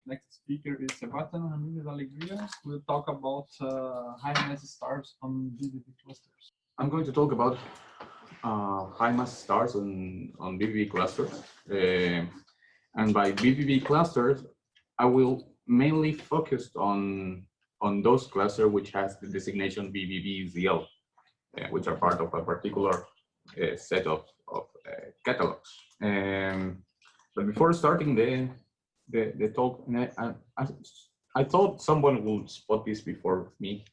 next speaker is Sebastián Ramírez Alegría. We'll talk about high mass stars on VVV clusters. I'm going to talk about high mass stars on VVV clusters. And by VVV clusters, I will mainly focus on those clusters which has the designation VVVZL, which are part of a particular set of catalogs. But before starting the talk, I thought someone would spot this before me.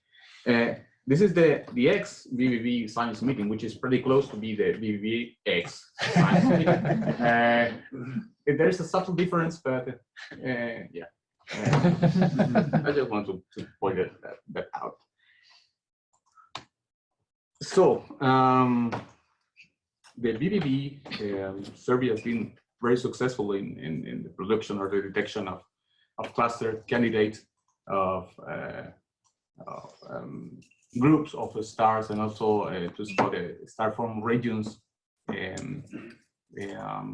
This is the X VVV Science meeting, which is pretty close to be the VVV X Science meeting. There's a subtle difference, but yeah. I just want to point that out. So the VVV survey has been very successful in the production or the detection of cluster candidates of groups of stars, and also to spot star form regions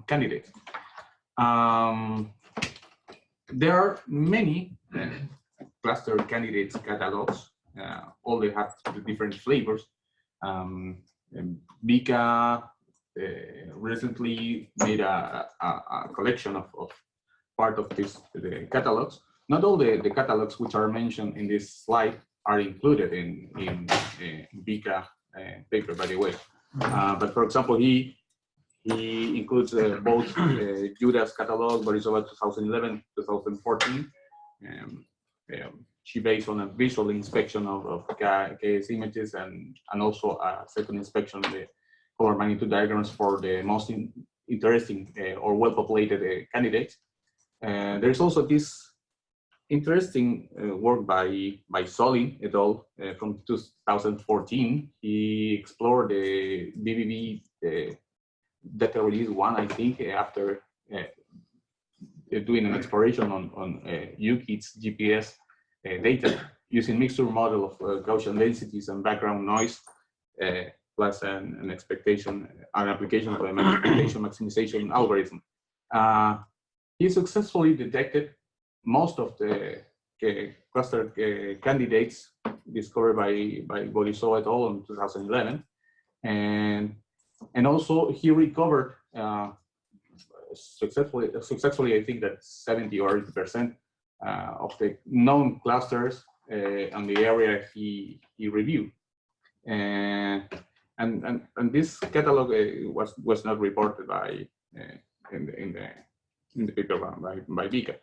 candidates. There are many cluster candidates catalogs. All they have different flavors. Vika recently made a collection of part of the catalogs. Not all the catalogs which are mentioned in this slide are included in Vika paper, by the way. But for example, he includes both Judas catalog, Borisova 2011, 2014. She based on a visual inspection of KS images and also a second inspection of the color magnitude diagrams for the most interesting or well-populated candidates. There's also this interesting work by Solin et al. From 2014. He explored the VVV data release 1, I think, after doing an exploration on UKIT's GPS data using mixture model of Gaussian densities and background noise, plus an application of an expectation maximization algorithm. He successfully detected most of the cluster candidates discovered by Borisova et al. In 2011, and also he recovered successfully, I think that 70 or 80% of the known clusters on the area he reviewed, and this catalog was not reported by in the paper by Vika.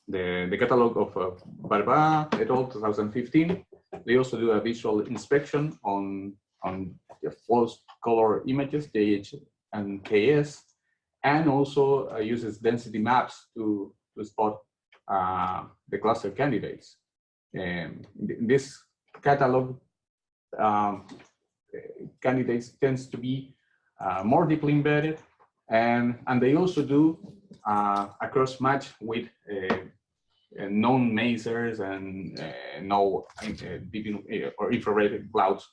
The catalog of Barba et al. 2015. They also do a visual inspection on the false color images, JH and KS, and also uses density maps to spot the cluster candidates. In this catalog, candidates tends to be more deeply embedded, and they also do a cross match with known masers and no deep or infrared clouds.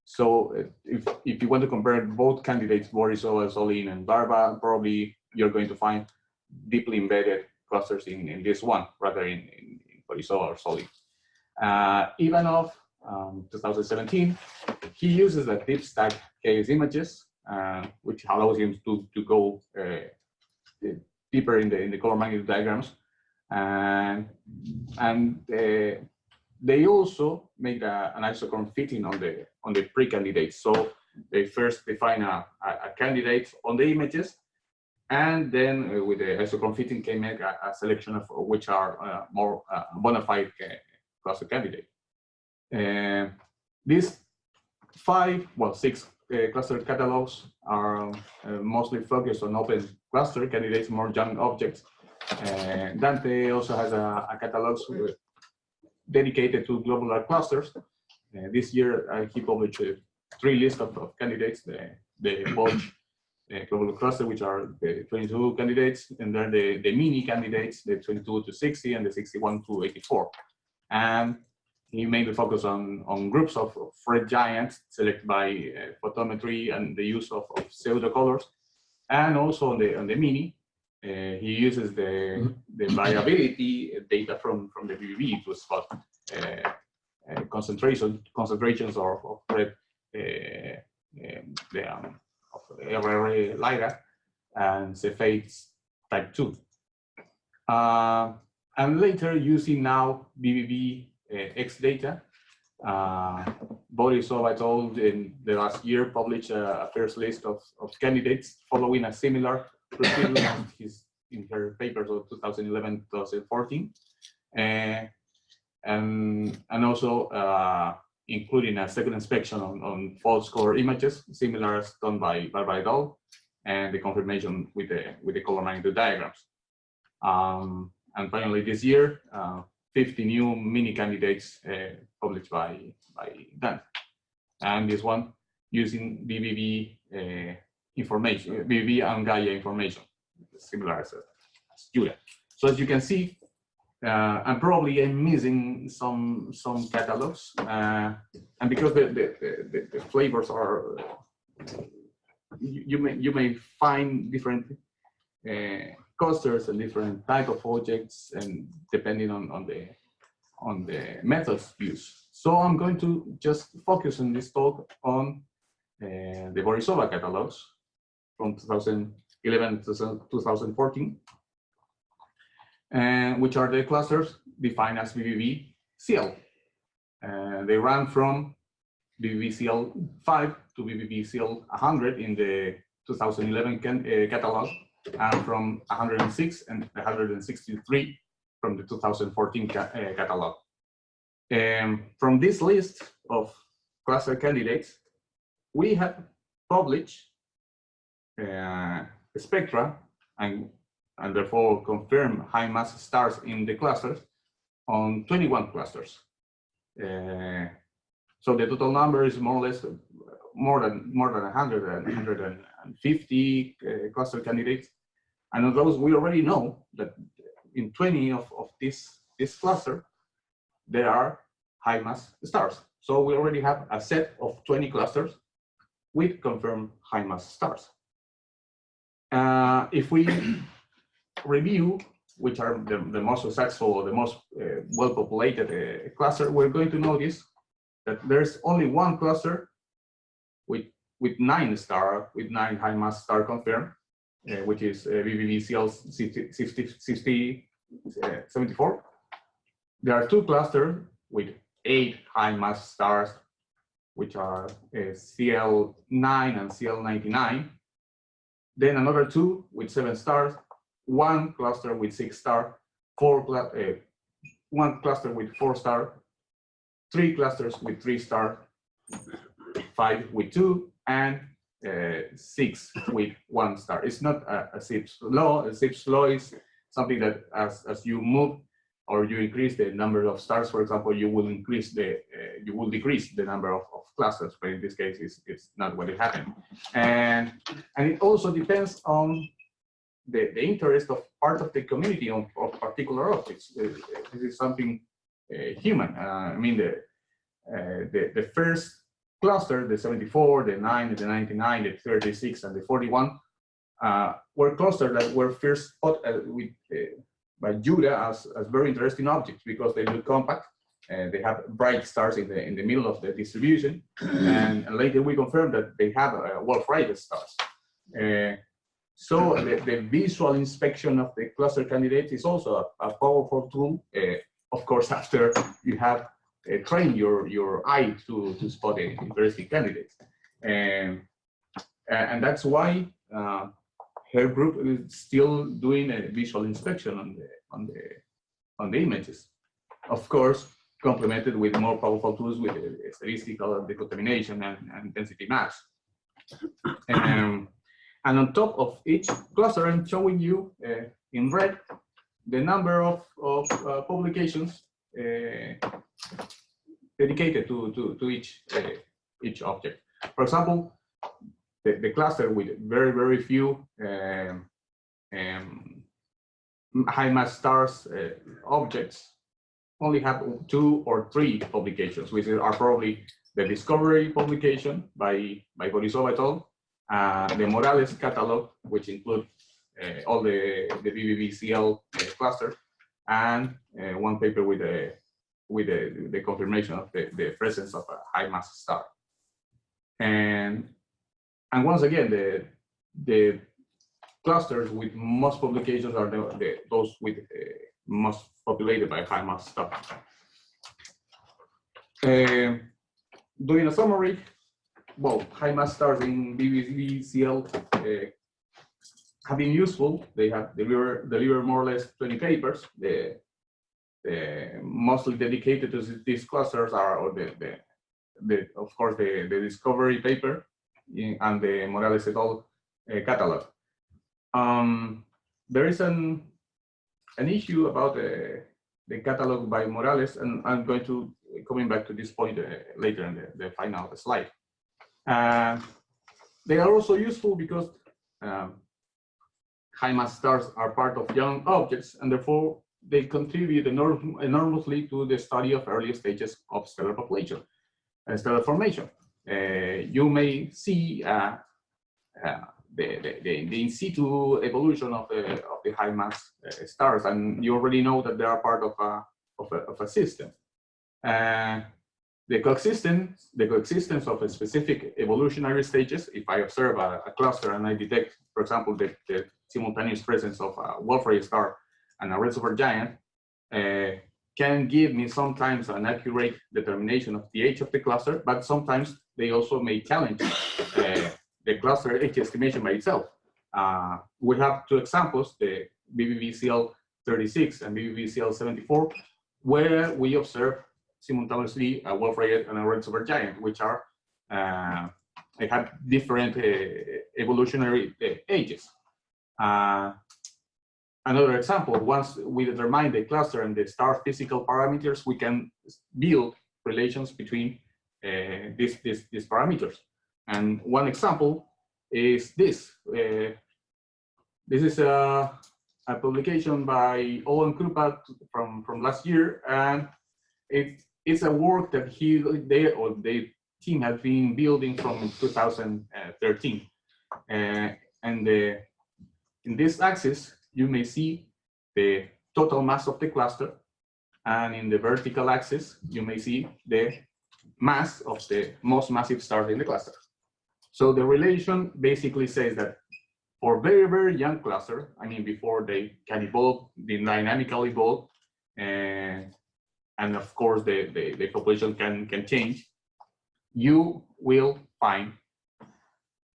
So if you want to compare both candidates, Borisova, Solin, and Barba, probably you're going to find deeply embedded clusters in this one rather in Borisova or Solin. Ivanov, 2017, he uses a deep stack KS images, which allows him to go deeper in the color magnitude diagrams, and they also make an isochrone fitting on the pre-candidates. So they first define a candidate on the images, and then with the isochrone fitting can make a selection of which are more bona fide cluster candidate. These 6 cluster catalogs are mostly focused on open cluster candidates, more young objects. Dante also has a catalog dedicated to globular clusters. This year, he published 3 lists of candidates: the bulge globular cluster, which are the 22 candidates, and then the mini candidates, the 22 to 60 and the 61 to 84. And he mainly focused on groups of red giants selected by photometry and the use of pseudo colors, and also on the mini, he uses the variability data from the VVV to spot concentrations of red of RRA LIGA and Cepheids type 2. And later, using now VVV X data, Borisov et al. In the last year published a first list of candidates following a similar procedure in her papers of 2011-2014, and also including a second inspection on false color images, similar as done by et al., and the confirmation with the color magnitude diagrams. And finally, this year, 50 new mini candidates published by Dan. And this one using VVV information, VVV and Gaia information, similar as Julia. So as you can see, and probably I'm missing some catalogs, and because the flavors are, you may find different clusters and different type of objects, and depending on the methods used. So I'm going to just focus in this talk on the Borisova catalogs from 2011 to 2014, which are the clusters defined as VVV CL. They run from VVV CL 5 to VVV CL 100 in the 2011 catalog, and from 106 and 163 from the 2014 catalog. From this list of cluster candidates, we have published spectra and therefore confirm high mass stars in the clusters on 21 clusters. So the total number is more or less more than 150 cluster candidates, and of those we already know that in 20 of this cluster there are high mass stars. So we already have a set of 20 clusters with confirmed high mass stars. If we review which are the most successful or the most well-populated cluster, we're going to notice that there's only one cluster with 9 high mass star confirmed, which is VVV CL 74. There are 2 clusters with 8 high mass stars, which are CL9 and CL99. Then another 2 with 7 stars, 1 cluster with 6 stars, 1 cluster with 4 stars, 3 clusters with 3 stars, 5 with 2, and 6 with 1 star. It's not a Zipf's law. A Zipf's law is something that as you move or you increase the number of stars, for example, you will decrease the number of clusters. But in this case, it's not what it happened. And it also depends on the interest of part of the community of particular objects. This is something human. I mean, the first cluster, the 74, the 9, the 99, the 36, and the 41 were clusters that were first spotted by Judah as very interesting objects because they look compact. They have bright stars in the middle of the distribution, and later we confirmed that they have Wolf-Rayet stars. So the visual inspection of the cluster candidates is also a powerful tool. Of course, after you have trained your eye to spot the interesting candidates, and that's why her group is still doing a visual inspection on the images. Of course, complemented with more powerful tools with statistical decontamination and density maps. And on top of each cluster, I'm showing you in red the number of publications dedicated to each object. For example, the cluster with very few high mass stars objects only have 2 or 3 publications, which are probably the discovery publication by Borisov et al., the Morales catalog, which includes all the VVV CL cluster, and one paper with the confirmation of the presence of a high mass star. And once again, the clusters with most publications are those with most populated by high mass star. Doing a summary, well, high mass stars in VVV CL have been useful. They have delivered more or less 20 papers. Mostly dedicated to these clusters are of course the discovery paper and the Morales et al. Catalog. There is an issue about the catalog by Morales, and I'm going to coming back to this point later in the final slide. They are also useful because high mass stars are part of young objects, and therefore they contribute enormously to the study of early stages of stellar population and stellar formation. You may see the in situ evolution of the high mass stars, and you already know that they are part of a system. The coexistence of a specific evolutionary stages. If I observe a cluster and I detect, for example, the simultaneous presence of a Wolf-Rayet star and a red supergiant, can give me sometimes an accurate determination of the age of the cluster, but sometimes they also may challenge the cluster age estimation by itself. We have two examples, the VVV CL36 and VVV CL74, where we observe simultaneously a Wolf-Rayet and a red supergiant, which are they have different evolutionary ages. Another example, once we determine the cluster and the star physical parameters, we can build relations between these parameters. And one example is this. This is a publication by Owen Krupa from last year, and it's a work that the team has been building from 2013. And in this axis, you may see the total mass of the cluster, and in the vertical axis, you may see the mass of the most massive stars in the cluster. So the relation basically says that for very, very young cluster, I mean, before they can evolve, dynamically evolve, and of course the population can change, you will find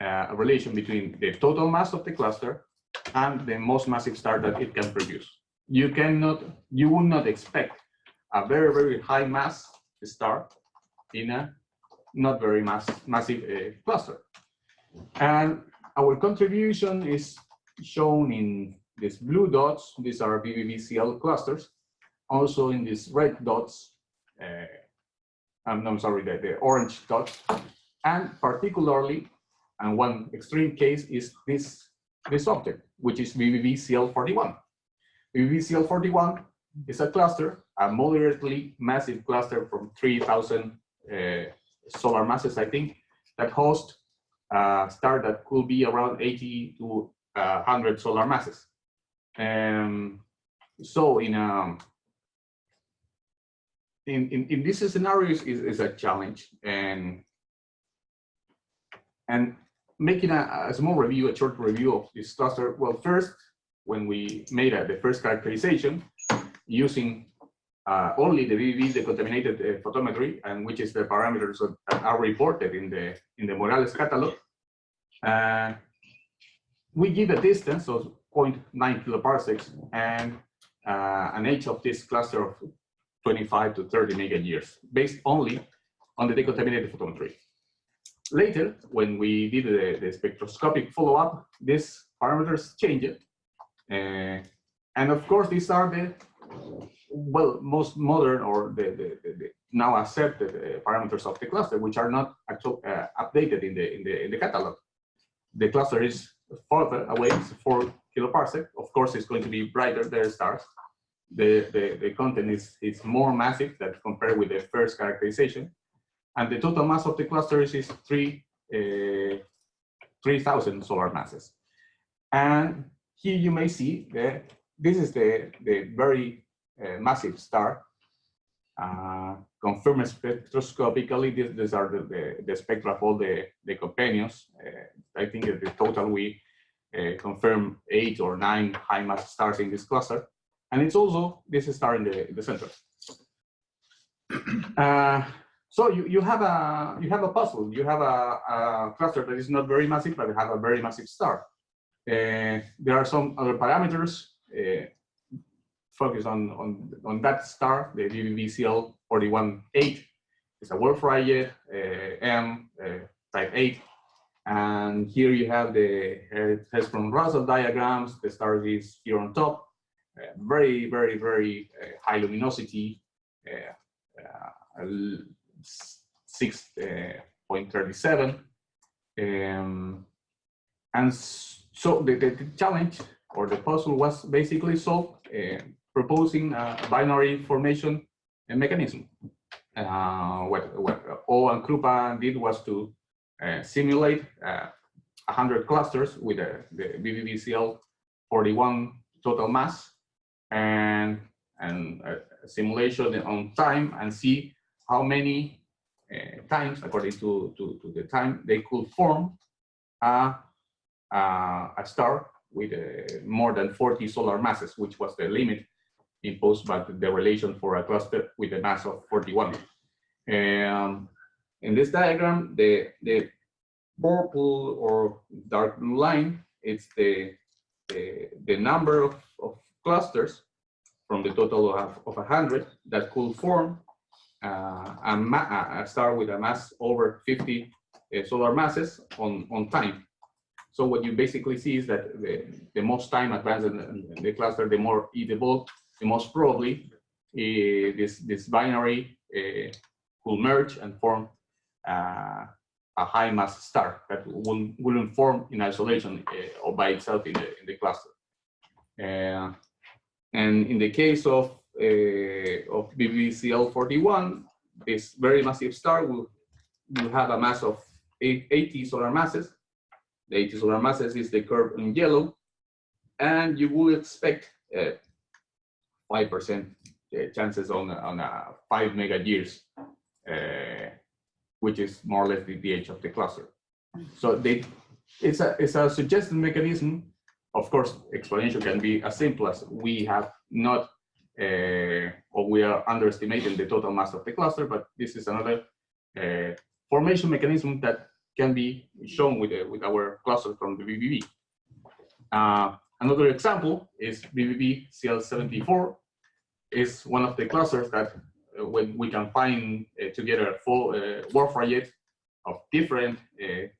a relation between the total mass of the cluster and the most massive star that it can produce. You will not expect a very, very high mass star in a not very massive cluster. And our contribution is shown in these blue dots. These are VVV CL clusters. Also in these red dots, I'm sorry, the orange dots. And particularly, and one extreme case is this object, which is VVV CL41. VVV CL41 is a cluster, a moderately massive cluster from 3,000 solar masses, I think, that hosts a star that could be around 80 to 100 solar masses. So in this scenario is a challenge, and making a small review, a short review of this cluster. Well, first, when we made the first characterization using only the VVV decontaminated photometry, and which is the parameters that are reported in the Morales catalog, we give a distance of 0.9 kiloparsecs and an age of this cluster of 25 to 30 mega years, based only on the decontaminated photometry. Later, when we did the spectroscopic follow-up, these parameters changed. And of course, these are the most modern or the now accepted parameters of the cluster, which are not actually updated in the catalog. The cluster is further away, it's 4 kiloparsec. Of course, it's going to be brighter, there are stars. The content is more massive than compared with the first characterization. And the total mass of the cluster is 3,000 solar masses. And here you may see that this is the very massive star. Confirmed spectroscopically, these are the spectra of all the companions. I think that the total we confirm 8 or 9 high mass stars in this cluster, and it's also this star in the center. So you have a puzzle. You have a cluster that is not very massive, but have a very massive star. There are some other parameters focused on that star. The VVV 41.8 is a Wolf-Rayet M type 8, and here you have the Hertzsprung-Russell diagrams. The star is here on top. Very high luminosity. 6.37, and so the challenge or the puzzle was basically solved proposing a binary formation mechanism. What O and Krupa did was to simulate 100 clusters with the VVV 41 total mass and a simulation on time, and see how many times, according to the time, they could form a star with more than 40 solar masses, which was the limit imposed by the relation for a cluster with a mass of 41. In this diagram, the purple or dark blue line, it's the number of clusters from the total of 100 that could form a star with a mass over 50 solar masses on time. So what you basically see is that the most time advanced in the cluster, the more it evolved, the most probably this binary will merge and form a high mass star that wouldn't form in isolation or by itself in the cluster. And in the case of VVV 41, this very massive star will have a mass of 80 solar masses. The 80 solar masses is the curve in yellow, and you will expect 5% chances on a 5 mega years, which is more or less the age of the cluster. So it's a suggested mechanism. Of course, explanation can be as simple as we have not, or we are underestimating the total mass of the cluster, but this is another formation mechanism that can be shown with our cluster from the VVV. Another example is VVV CL74 is one of the clusters that when we can find together a full Wolf-Rayet of different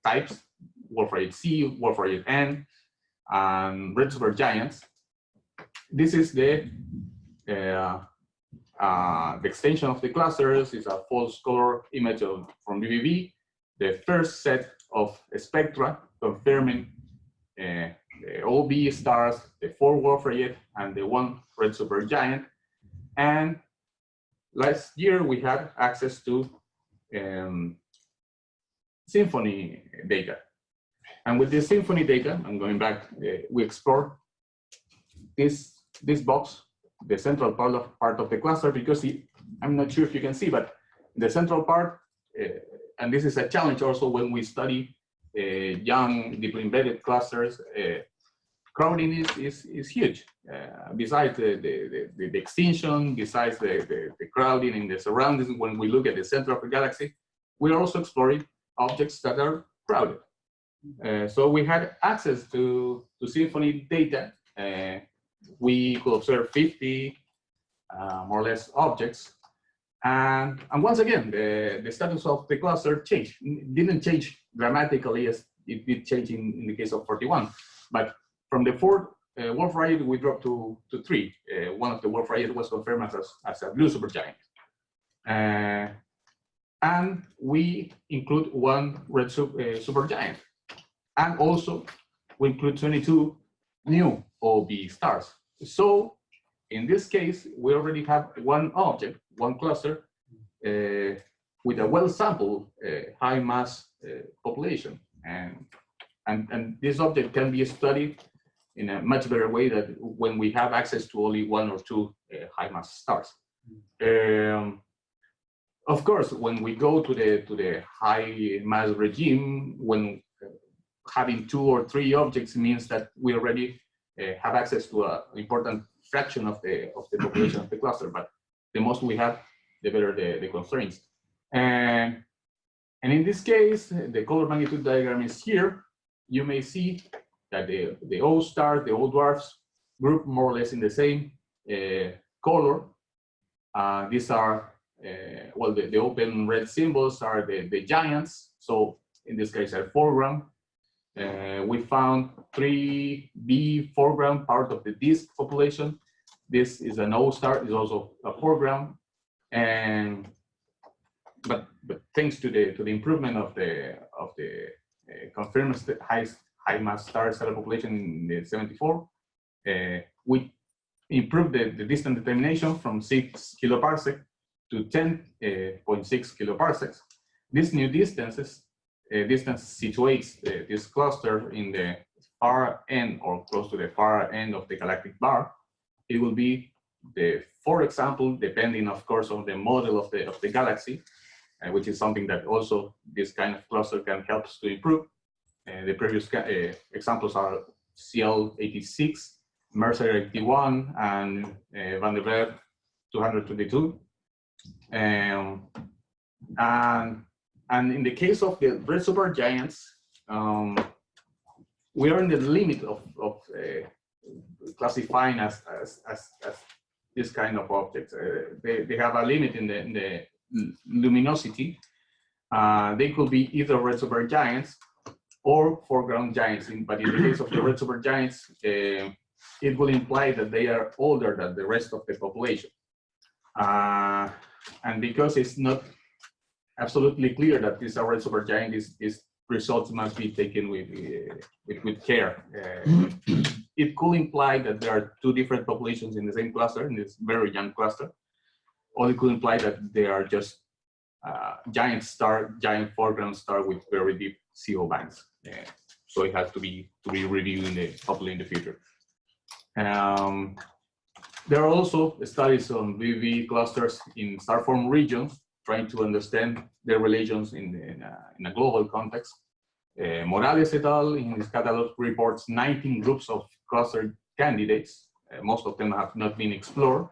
types, Wolf-Rayet C, Wolf-Rayet N, and red supergiants. This is the extension of the clusters. Is a false color image from VVV. The first set of spectra confirming the all B stars, the 4 Wolf-Rayet, and the 1 red supergiant. And last year we had access to symphony data. And with this symphony data, I'm going back, we explore this box, the central part of the cluster, because I'm not sure if you can see, but the central part, and this is a challenge also when we study young deeply embedded clusters, crowding is huge. Besides the extinction, besides the crowding in the surroundings, when we look at the center of the galaxy, we're also exploring objects that are crowded. So we had access to symphony data. We could observe 50 more or less objects. And once again, the status of the cluster changed. It didn't change dramatically as it did change in the case of 41. But from the 4 Wolf-Rayet, we dropped to 3. One of the Wolf-Rayet was confirmed as a blue supergiant. And we include 1 red supergiant. And also, we include 22 new OB stars. So, in this case, we already have 1 object, 1 cluster, with a well-sampled high mass population. And this object can be studied in a much better way than when we have access to only one or two high mass stars. Of course, when we go to the high mass regime, when having 2 or 3 objects means that we already have access to an important fraction of the population of the cluster. But the most we have, the better the constraints. And in this case, the color magnitude diagram is here. You may see that the O stars, the O dwarfs, group more or less in the same color. These are, well, the open red symbols are the giants. So in this case, are foreground. We found 3B foreground, part of the disk population. This is an O star, is also a foreground. And but thanks to the improvement of the confirmed high mass star stellar population in the 74, we improved the distance determination from 6 kiloparsec to 10.6 kiloparsecs. These new distances situates this cluster in the far end or close to the far end of the galactic bar. It will be for example, depending of course on the model of the galaxy, which is something that also this kind of cluster can help us to improve. The previous examples are CL86, Mercer 81, and Van der Werf 222. And in the case of the red supergiants, we are in the limit of classifying as this kind of objects. They have a limit in the luminosity. They could be either red supergiants or foreground giants. But in the case of the red supergiants, it will imply that they are older than the rest of the population. And because it's not absolutely clear that this is a red supergiant, these results must be taken with care. It could imply that there are 2 different populations in the same cluster, in this very young cluster, or it could imply that they are just giant foreground star with very deep CO bands. So it has to be reviewed hopefully in the future. There are also studies on VVV clusters in star-formed regions, trying to understand their relations in a global context. Morales et al. In his catalog reports 19 groups of cluster candidates. Most of them have not been explored.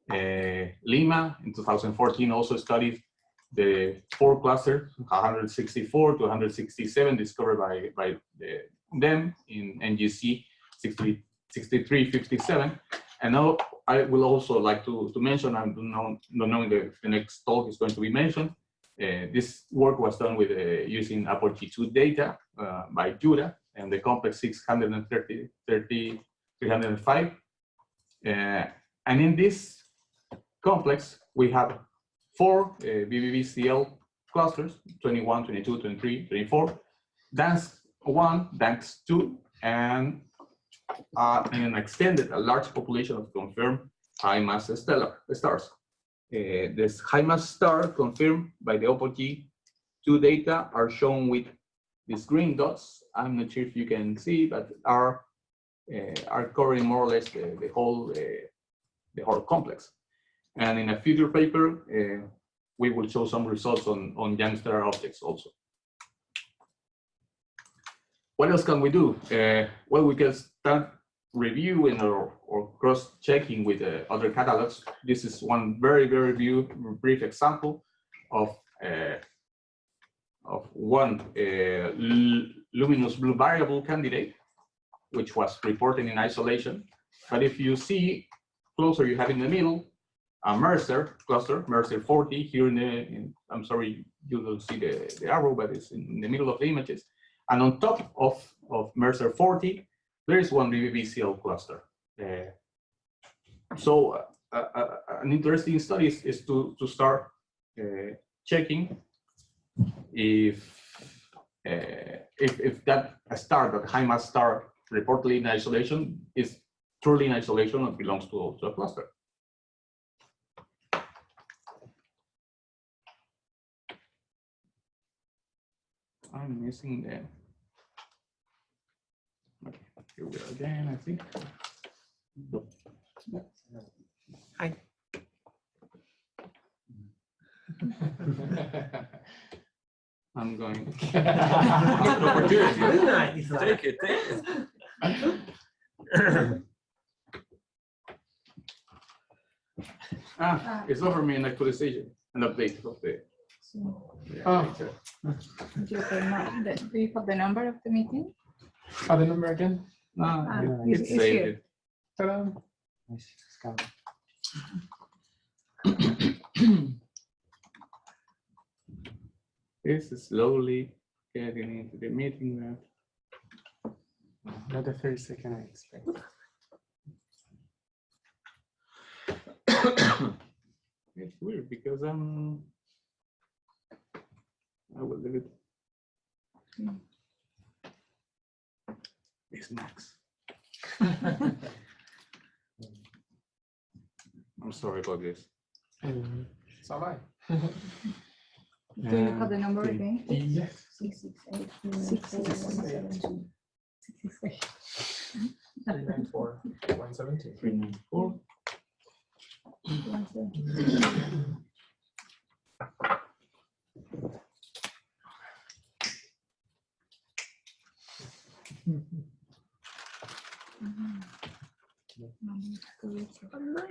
Lima in 2014 also studied the 4 clusters, 164 to 167, discovered by them in NGC 6357. And now I will also like to mention, I don't know if the next talk is going to be mentioned. This work was done with using Apogee 2 data by Jura and the complex 305. And in this complex, we have 4 VVVCL clusters, 21, 22, 23, 24, DANS 1, DANS 2, and an extended, a large population of confirmed high mass stars. This high mass star confirmed by the Apogee 2 data are shown with these green dots. I'm not sure if you can see, but are covering more or less the whole complex. And in a future paper, we will show some results on young star objects also. What else can we do? Well, we can start reviewing or cross-checking with other catalogs. This is one very brief example of one luminous blue variable candidate, which was reported in isolation. But if you see closer, you have in the middle a Mercer cluster, Mercer 40 here I'm sorry, you don't see the arrow, but it's in the middle of the images. And on top of Mercer 40, there is one VVVCL cluster. So an interesting study is to start checking if that star, that high mass star reportedly in isolation, is truly in isolation or belongs to a cluster. I'm missing the. Okay. Here we are again, I think. Hi. I'm going. Nice. Take it, take it. It's over me an actualization, an update of the. Do you have the number of the meeting? Oh, the number again? It's It's saved. here. Ta-da. It's slowly getting into the meeting now. Not the 30-second I expect. It's weird because I will leave it. It's Max. I'm sorry about this. So am I. Do you have the number again? Yes. 668. 394 172. 394. Nice.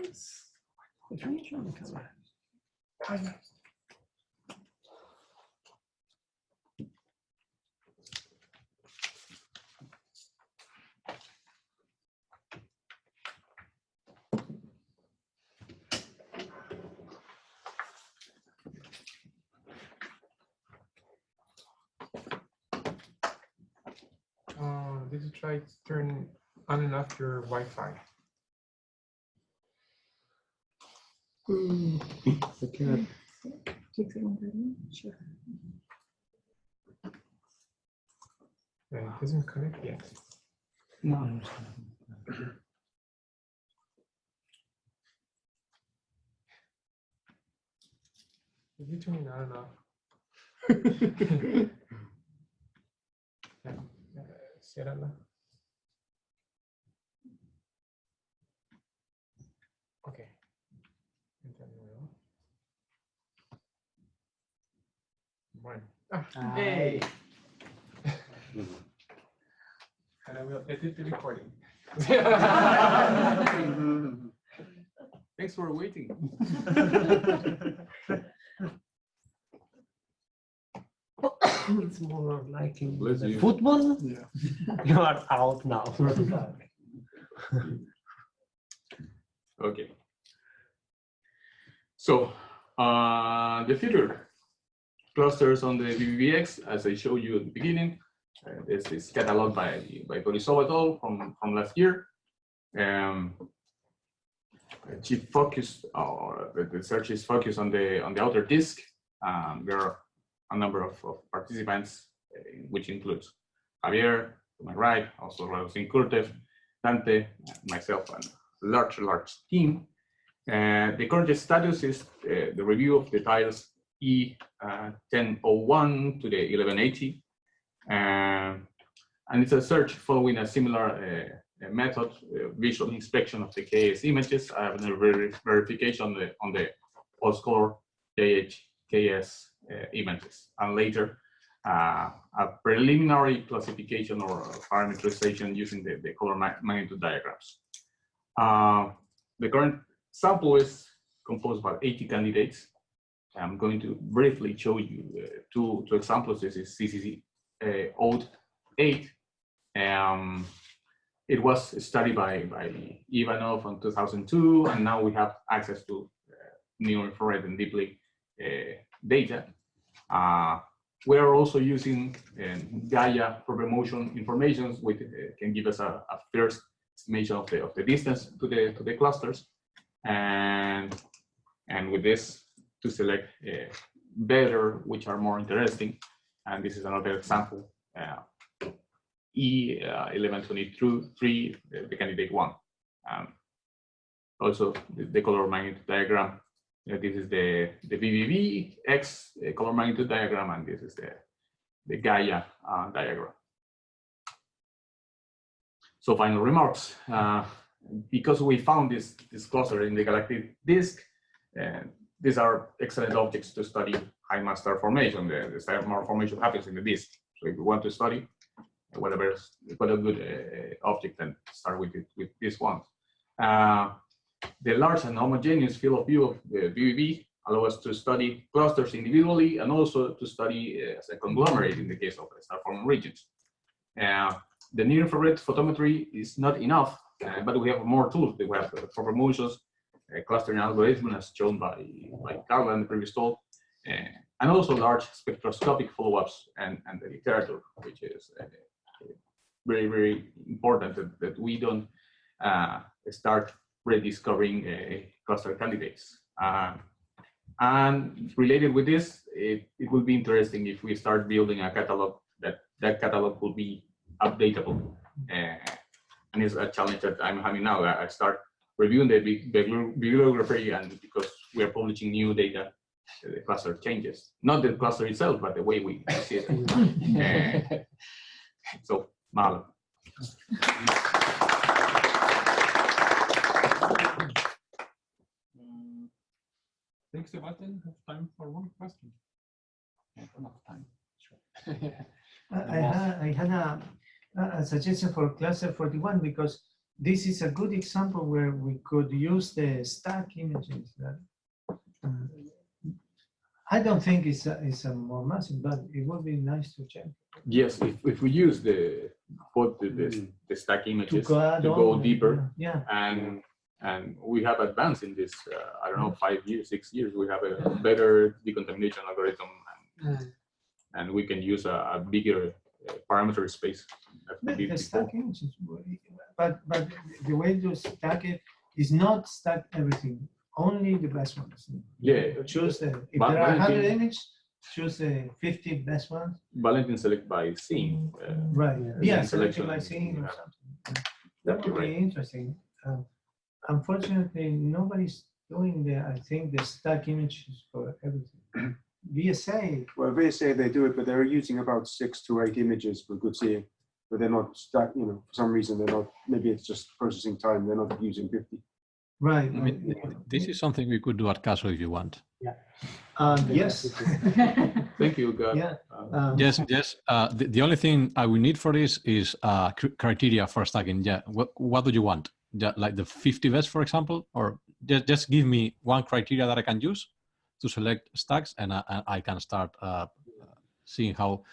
Did you try to turn on and off your Wi-Fi? Okay. Sure. Yeah, it doesn't connect yet. No. Did you turn it on and off? Ciérrala. Ok. Entra de nuevo. Bueno. Hey! And I will edit the recording. Thanks for waiting. It's more like in Bless the you. football. Yeah. You are out now. Okay. So the future clusters on the VVVX, as I showed you at the beginning, this is cataloged by Borisov et al. from last year. Chief focus, or the search is focused on the outer disk. There are a number of participants, which includes Javier to my right, also Radusin Kurtev, Dante, myself, and a large team. The current status is the review of the tiles E1001 to the 1180. And it's a search following a similar method, visual inspection of the KS images. I have a verification on the post-color KS images, and later a preliminary classification or parameterization using the color magnitude diagrams. The current sample is composed by 80 candidates. I'm going to briefly show you two examples. This is CCC 08. It was studied by Ivanov in 2002, and now we have access to near-infrared and deeply data. We are also using Gaia proper motion information, which can give us a first estimation of the distance to the clusters, and with this to select better, which are more interesting. And this is another example, E1123, the candidate one. Also, the color magnitude diagram. This is the VVV X color magnitude diagram, and this is the Gaia diagram. So final remarks. Because we found this cluster in the galactic disk, these are excellent objects to study high mass star formation. The star formation happens in the disk. So if you want to study whatever good object, then start with this one. The large and homogeneous field of view of the VVV allow us to study clusters individually and also to study as a conglomerate in the case of star forming regions. The near-infrared photometry is not enough, but we have more tools. We have proper motions, clustering algorithm as shown by Carla in the previous talk, and also large spectroscopic follow-ups and the literature, which is very, very important that we don't start rediscovering cluster candidates. And related with this, it will be interesting if we start building a catalog that catalog will be updatable. And it's a challenge that I'm having now. I start reviewing the bibliography, and because we are publishing new data, the cluster changes. Not the cluster itself, but the way we see it. So, Marlon. Thanks, Sebastián. Have time for one question. Enough time. Sure. I had a suggestion for cluster 41 because this is a good example where we could use the stack images. I don't think it's a more massive, but it would be nice to check. Yes, if we use the stack images to go deeper, yeah. And we have advanced in this, I don't know, 5 years, 6 years, we have a better decontamination algorithm, and we can use a bigger parameter space. The stack images, but the way to stack it is not stack everything, only the best ones. Yeah. Choose if there are 100 images, choose the 50 best ones. Valentin select by seeing. Right. Yeah, selection by seeing or something. That would right. be interesting. Unfortunately, nobody's doing I think the stack images for everything. VSA. Well, VSA, they do it, but they're using about 6 to 8 images for good seeing, but they're not stacked, for some reason they're not, maybe it's just processing time, they're not using 50. Right. I mean, this is something we could do at Caso if you want. Yeah. Yes. Thank you, God. Yeah. Yes. The only thing I will need for this is criteria for stacking. Yeah. What do you want? Like the 50 best, for example, or just give me one criteria that I can use to select stacks, and I can start seeing how,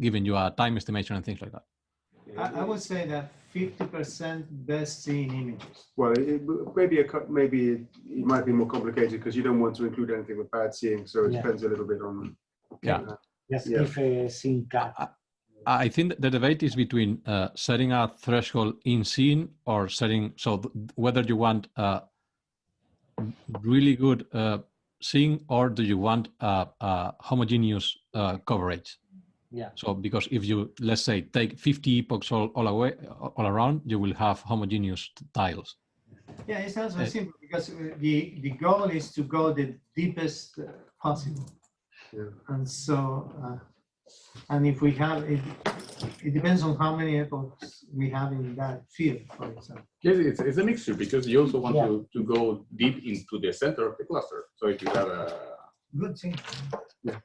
giving you a time estimation and things like that. I would say that 50% best seen images. Well, maybe it might be more complicated because you don't want to include anything with bad seeing, so it depends a little bit on. Yeah. Yes, if seeing cat. I think the debate is between setting a threshold in scene or setting, whether you want really good seeing or do you want homogeneous coverage. Yeah. So because if you, let's say, take 50 epochs all around, you will have homogeneous tiles. Yeah, it's also simple because the goal is to go the deepest possible. Yeah. And so, and if we have it depends on how many epochs we have in that field, for example. Yes, it's a mixture because you also want to go deep into the center of the cluster. So if you have a good thing. Yeah.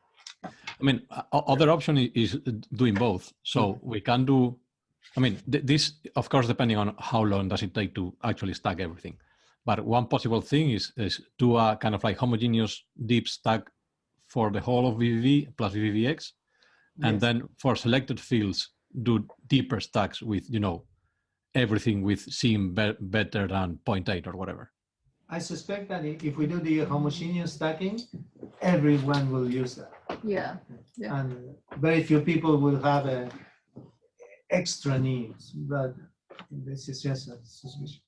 I mean, other option is doing both. So we can do, I mean, this, of course, depending on how long does it take to actually stack everything. But one possible thing is do a kind of like homogeneous deep stack for the whole of VVV plus VVVX. And then for selected fields, do deeper stacks with, everything with seeing better than 0.8 or whatever. I suspect that if we do the homogeneous stacking, everyone will use that. Yeah. And very few people will have extra needs, but this is just a suspicion.